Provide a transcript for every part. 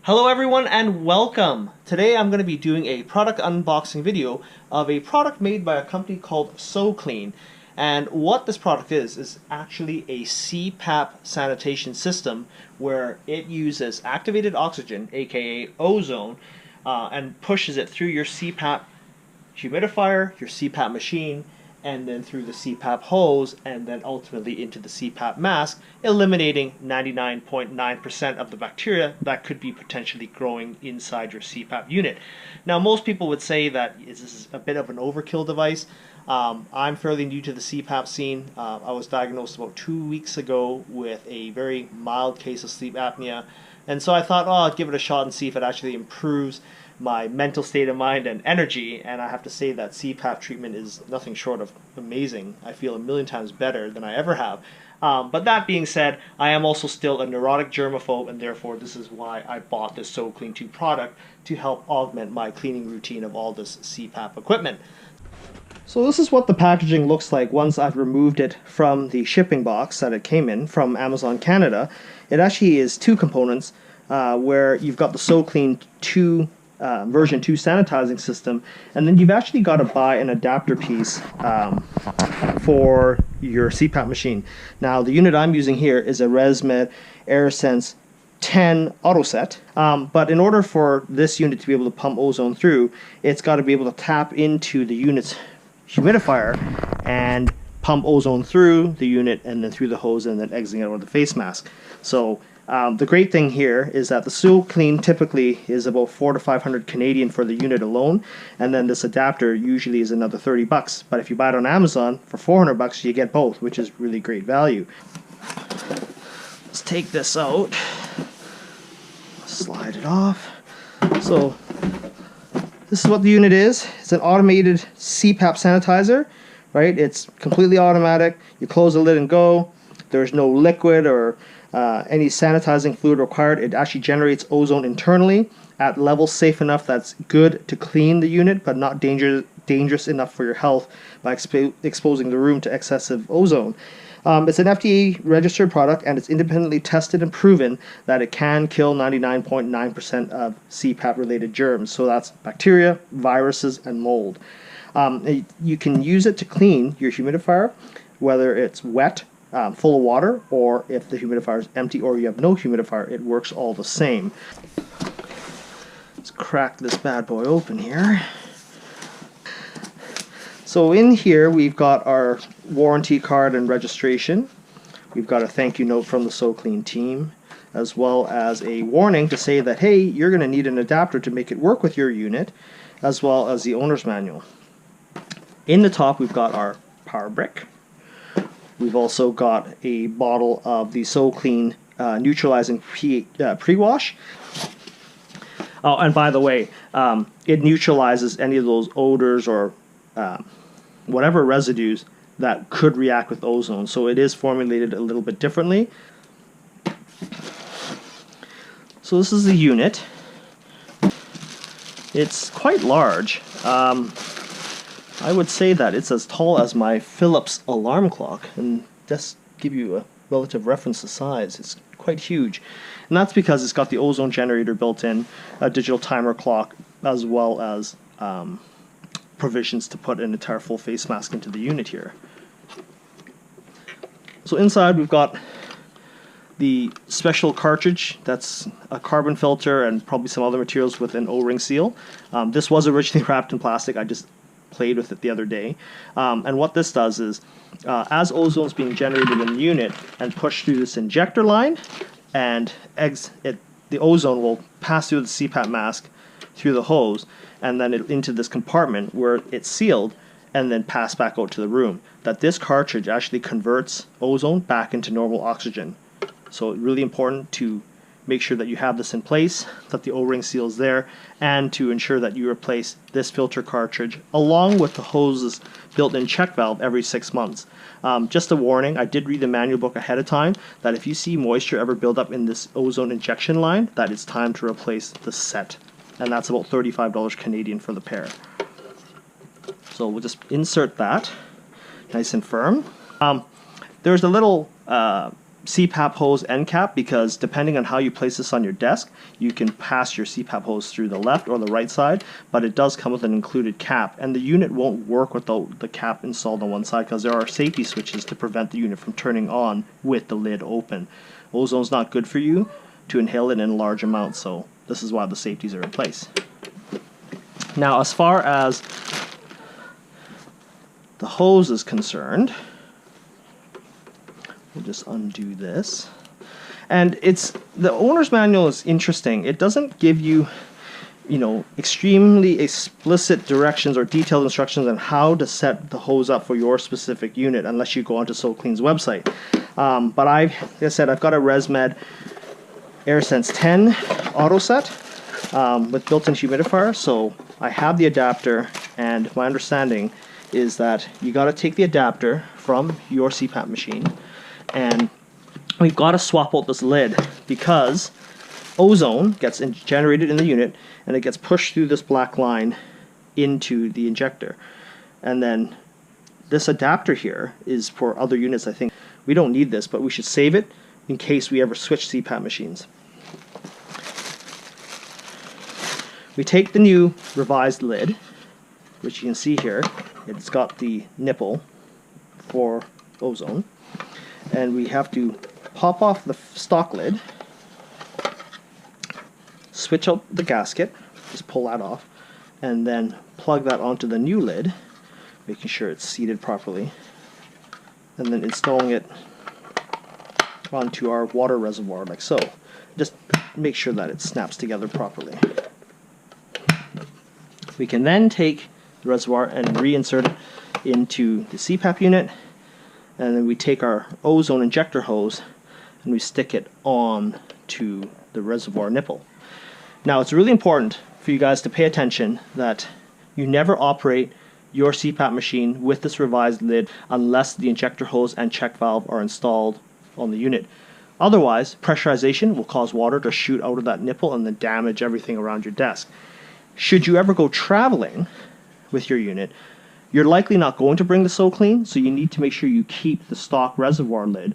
Hello everyone and welcome! Today I'm going to be doing a product unboxing video of a product made by a company called SoClean. And what this product is actually a CPAP sanitation system where it uses activated oxygen, aka ozone, and pushes it through your CPAP humidifier, your CPAP machine, and then through the CPAP hose, and then ultimately into the CPAP mask, eliminating 99.9% of the bacteria that could be potentially growing inside your CPAP unit. Now, most people would say that this is a bit of an overkill device. I'm fairly new to the CPAP scene. I was diagnosed about 2 weeks ago with a very mild case of sleep apnea, and so I thought, I'll give it a shot and see if it actually improves my mental state of mind and energy. And I have to say that CPAP treatment is nothing short of amazing. I feel a million times better than I ever have. But that being said, I am also still a neurotic germophobe, and therefore this is why I bought this SoClean2 product to help augment my cleaning routine of all this CPAP equipment. So this is what the packaging looks like once I've removed it from the shipping box that it came in from Amazon Canada. It actually is two components where you've got the SoClean2 version 2 sanitizing system, and then you've actually got to buy an adapter piece for your CPAP machine. Now the unit I'm using here is a ResMed Airsense 10 Autoset, but in order for this unit to be able to pump ozone through, it's got to be able to tap into the unit's humidifier and pump ozone through the unit and then through the hose and then exiting out with the face mask. So the great thing here is that the SoClean typically is about $400 to $500 Canadian for the unit alone, and then this adapter usually is another $30. But if you buy it on Amazon for $400, you get both, which is really great value. Let's take this out, slide it off. So this is what the unit is. It's an automated CPAP sanitizer, right? It's completely automatic. You close the lid and go. There's no liquid or any sanitizing fluid required. It actually generates ozone internally at levels safe enough that's good to clean the unit, but not dangerous enough for your health by exposing the room to excessive ozone. It's an FDA registered product, and it's independently tested and proven that it can kill 99.9% of CPAP related germs. So that's bacteria, viruses, and mold. You can use it to clean your humidifier, whether it's wet, full of water, or if the humidifier is empty or you have no humidifier, it works all the same. Let's crack this bad boy open here. So in here we've got our warranty card and registration. We've got a thank you note from the SoClean team, as well as a warning to say that, hey, you're going to need an adapter to make it work with your unit, as well as the owner's manual. In the top we've got our power brick. We've also got a bottle of the SoClean neutralizing pre-wash. Oh, and by the way, it neutralizes any of those odors or whatever residues that could react with ozone. So it is formulated a little bit differently. So this is the unit. It's quite large. I would say that it's as tall as my Philips alarm clock, and just give you a relative reference to size, it's quite huge. And that's because it's got the ozone generator built in, a digital timer clock, as well as provisions to put an entire full face mask into the unit here. So inside we've got the special cartridge that's a carbon filter and probably some other materials with an O-ring seal. This was originally wrapped in plastic. I just played with it the other day. And what this does is, as ozone is being generated in the unit and pushed through this injector line, and the ozone will pass through the CPAP mask through the hose, and then into this compartment where it's sealed, and then pass back out to the room. That this cartridge actually converts ozone back into normal oxygen. So it's really important to make sure that you have this in place, that the O-ring seal is there, and to ensure that you replace this filter cartridge along with the hose's built-in check valve every 6 months. Just a warning, I did read the manual book ahead of time that if you see moisture ever build up in this ozone injection line, that it's time to replace the set. And that's about $35 Canadian for the pair. So we'll just insert that nice and firm. There's a little CPAP hose end cap, because depending on how you place this on your desk, you can pass your CPAP hose through the left or the right side, but it does come with an included cap, and the unit won't work without the cap installed on one side because there are safety switches to prevent the unit from turning on with the lid open. Ozone's not good for you to inhale it in large amounts, so this is why the safeties are in place. Now, as far as the hose is concerned, we'll just undo this. And the owner's manual is interesting. It doesn't give you, extremely explicit directions or detailed instructions on how to set the hose up for your specific unit unless you go onto SoClean's website. But like I said, I've got a ResMed Airsense 10 Autoset with built-in humidifier, so I have the adapter, and my understanding is that you got to take the adapter from your CPAP machine, and we've got to swap out this lid because ozone gets generated in the unit and it gets pushed through this black line into the injector. And then this adapter here is for other units. I think we don't need this, but we should save it in case we ever switch CPAP machines. We take the new revised lid, which you can see here. It's got the nipple for ozone, and we have to pop off the stock lid, switch out the gasket, just pull that off, and then plug that onto the new lid, making sure it's seated properly, and then installing it onto our water reservoir like so. Just make sure that it snaps together properly. We can then take the reservoir and reinsert it into the CPAP unit, and then we take our ozone injector hose and we stick it on to the reservoir nipple. Now, it's really important for you guys to pay attention that you never operate your CPAP machine with this revised lid unless the injector hose and check valve are installed on the unit. Otherwise, pressurization will cause water to shoot out of that nipple and then damage everything around your desk. Should you ever go traveling with your unit, you're likely not going to bring the SoClean, so you need to make sure you keep the stock reservoir lid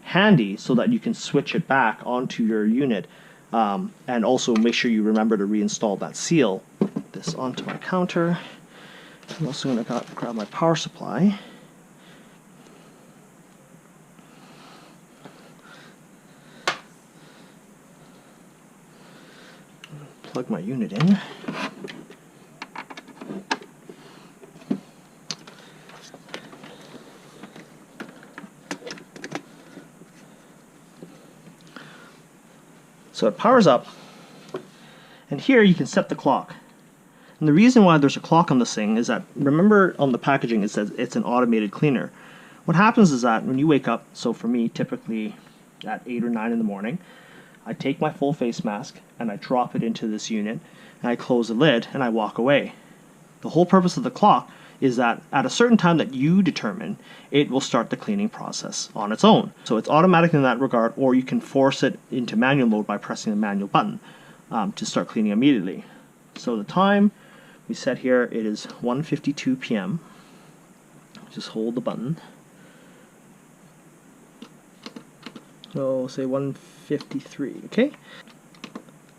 handy so that you can switch it back onto your unit, and also make sure you remember to reinstall that seal. Put this onto my counter. I'm also going to grab my power supply. Plug my unit in. So it powers up, and here you can set the clock. And the reason why there's a clock on this thing is that, remember on the packaging it says it's an automated cleaner. What happens is that when you wake up, so for me typically at 8 or 9 in the morning, I take my full face mask and I drop it into this unit and I close the lid and I walk away. The whole purpose of the clock is that at a certain time that you determine, it will start the cleaning process on its own. So it's automatic in that regard, or you can force it into manual mode by pressing the manual button to start cleaning immediately. So the time we set here, it is 1:52 p.m. Just hold the button. So say 1:53, okay?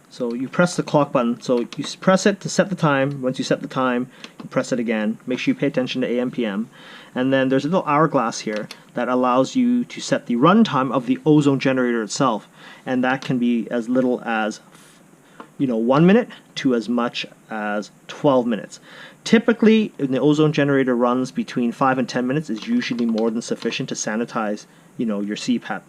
So you press the clock button. So you press it to set the time. Once you set the time, you press it again. Make sure you pay attention to AM, PM. And then there's a little hourglass here that allows you to set the runtime of the ozone generator itself. And that can be as little as 1 minute to as much as 12 minutes. Typically, when the ozone generator runs between 5 and 10 minutes is usually more than sufficient to sanitize, your CPAP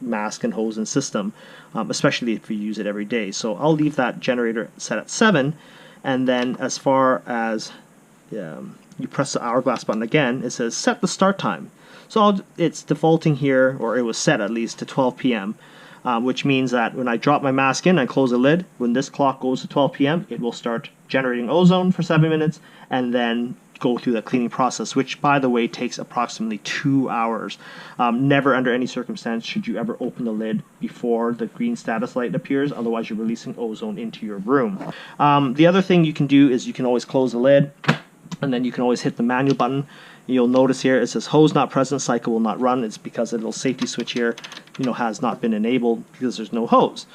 mask and hose and system, especially if you use it every day. So I'll leave that generator set at 7, and then as far as you press the hourglass button again, it says set the start time. So it's defaulting here, or it was set at least to 12 p.m., which means that when I drop my mask in, I close the lid, when this clock goes to 12 p.m., it will start generating ozone for 7 minutes, and then go through the cleaning process, which, by the way, takes approximately 2 hours. Never under any circumstance should you ever open the lid before the green status light appears, otherwise you're releasing ozone into your room. The other thing you can do is you can always close the lid, and then you can always hit the manual button You'll notice here it says hose not present, cycle will not run. It's because a little safety switch here, has not been enabled because there's no hose.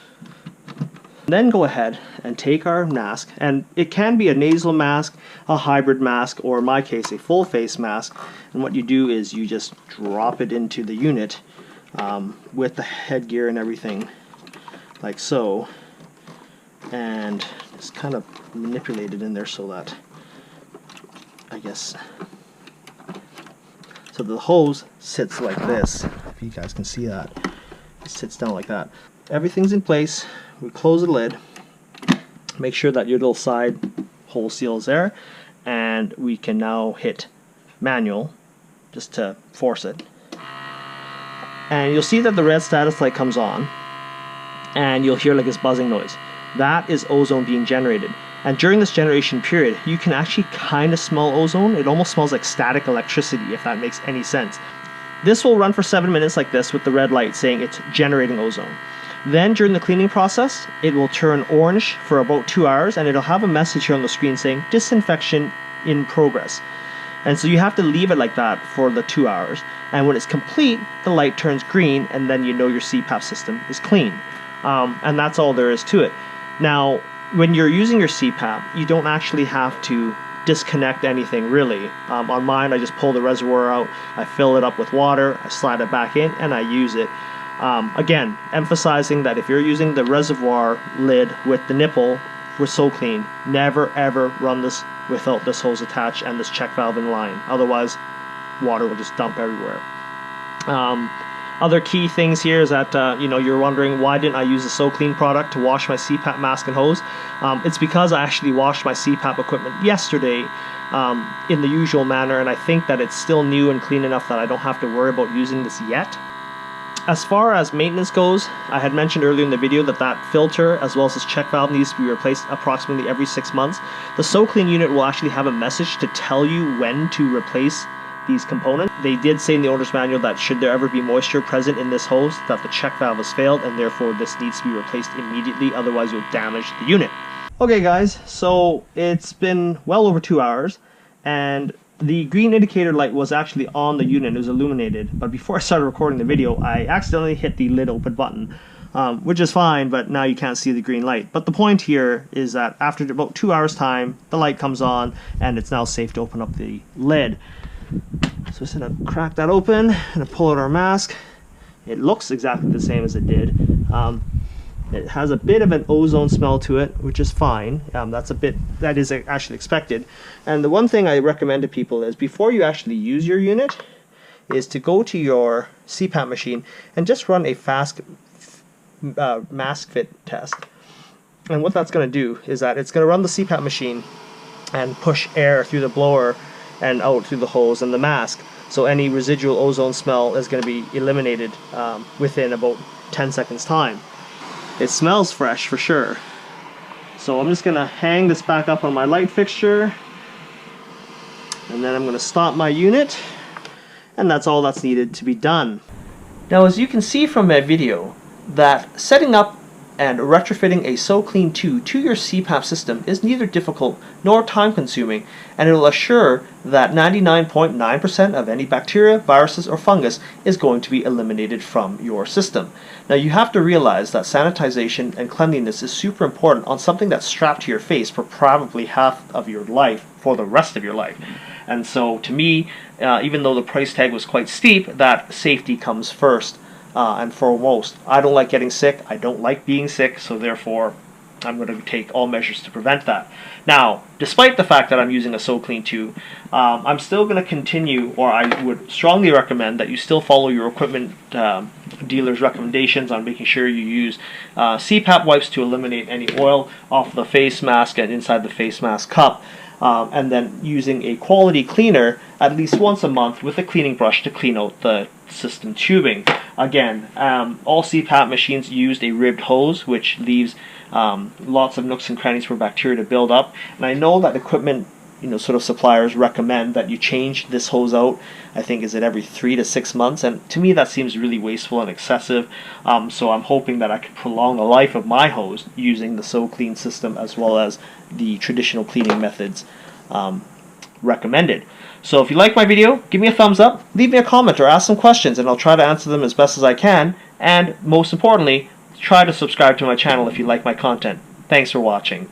Then go ahead and take our mask, and it can be a nasal mask, a hybrid mask, or in my case a full face mask. And what you do is you just drop it into the unit with the headgear and everything, like so, and just kind of manipulate it in there so that, so the hose sits like this. If you guys can see that, it sits down like that. Everything's in place. We close the lid, make sure that your little side hole seal is there, and we can now hit manual just to force it. And you'll see that the red status light comes on, and you'll hear like this buzzing noise. That is ozone being generated. And during this generation period, you can actually kind of smell ozone. It almost smells like static electricity, if that makes any sense. This will run for 7 minutes like this with the red light saying it's generating ozone. Then during the cleaning process, it will turn orange for about 2 hours, and it'll have a message here on the screen saying disinfection in progress. And so you have to leave it like that for the 2 hours. And when it's complete, the light turns green, and then you know your CPAP system is clean. And that's all there is to it. Now, when you're using your CPAP, you don't actually have to disconnect anything really. On mine, I just pull the reservoir out, I fill it up with water, I slide it back in, and I use it. Again, emphasizing that if you're using the reservoir lid with the nipple with SoClean, never ever run this without this hose attached and this check valve in line. Otherwise, water will just dump everywhere. Other key things here is that you're wondering, why didn't I use the SoClean product to wash my CPAP mask and hose? It's because I actually washed my CPAP equipment yesterday in the usual manner, and I think that it's still new and clean enough that I don't have to worry about using this yet. As far as maintenance goes, I had mentioned earlier in the video that filter as well as this check valve needs to be replaced approximately every 6 months. The SoClean unit will actually have a message to tell you when to replace these components. They did say in the owner's manual that should there ever be moisture present in this hose, that the check valve has failed, and therefore this needs to be replaced immediately, otherwise you'll damage the unit. Okay guys, so it's been well over 2 hours, and the green indicator light was actually on the unit, it was illuminated, but before I started recording the video, I accidentally hit the lid open button, which is fine, but now you can't see the green light. But the point here is that after about 2 hours time, the light comes on, and it's now safe to open up the lid. So I'm going to crack that open and pull out our mask. It looks exactly the same as it did. It has a bit of an ozone smell to it, which is fine. That is actually expected. And the one thing I recommend to people is, before you actually use your unit, is to go to your CPAP machine and just run a fast mask fit test. And what that's going to do is that it's going to run the CPAP machine and push air through the blower and out through the hose and the mask. So any residual ozone smell is going to be eliminated within about 10 seconds time. It smells fresh for sure. So I'm just going to hang this back up on my light fixture, and then I'm going to stop my unit, and that's all that's needed to be done. Now, as you can see from my video, that setting up and retrofitting a SoClean2 to your CPAP system is neither difficult nor time consuming, and it will assure that 99.9% of any bacteria, viruses, or fungus is going to be eliminated from your system. Now, you have to realize that sanitization and cleanliness is super important on something that's strapped to your face for probably half of your life, for the rest of your life. And so to me, even though the price tag was quite steep, that safety comes first and foremost. I don't like getting sick, I don't like being sick, so therefore I'm going to take all measures to prevent that. Now, despite the fact that I'm using a SoClean2, I'm still going to continue, or I would strongly recommend that you still follow your equipment dealer's recommendations on making sure you use CPAP wipes to eliminate any oil off the face mask and inside the face mask cup. And then using a quality cleaner at least once a month with a cleaning brush to clean out the system tubing. Again, all CPAP machines used a ribbed hose, which leaves lots of nooks and crannies for bacteria to build up. And I know that equipment sort of suppliers recommend that you change this hose out, I think is it every 3 to 6 months, and to me that seems really wasteful and excessive. So I'm hoping that I can prolong the life of my hose using the SoClean system as well as the traditional cleaning methods recommended. So if you like my video, give me a thumbs up, leave me a comment, or ask some questions, and I'll try to answer them as best as I can. And most importantly, try to subscribe to my channel if you like my content. Thanks for watching.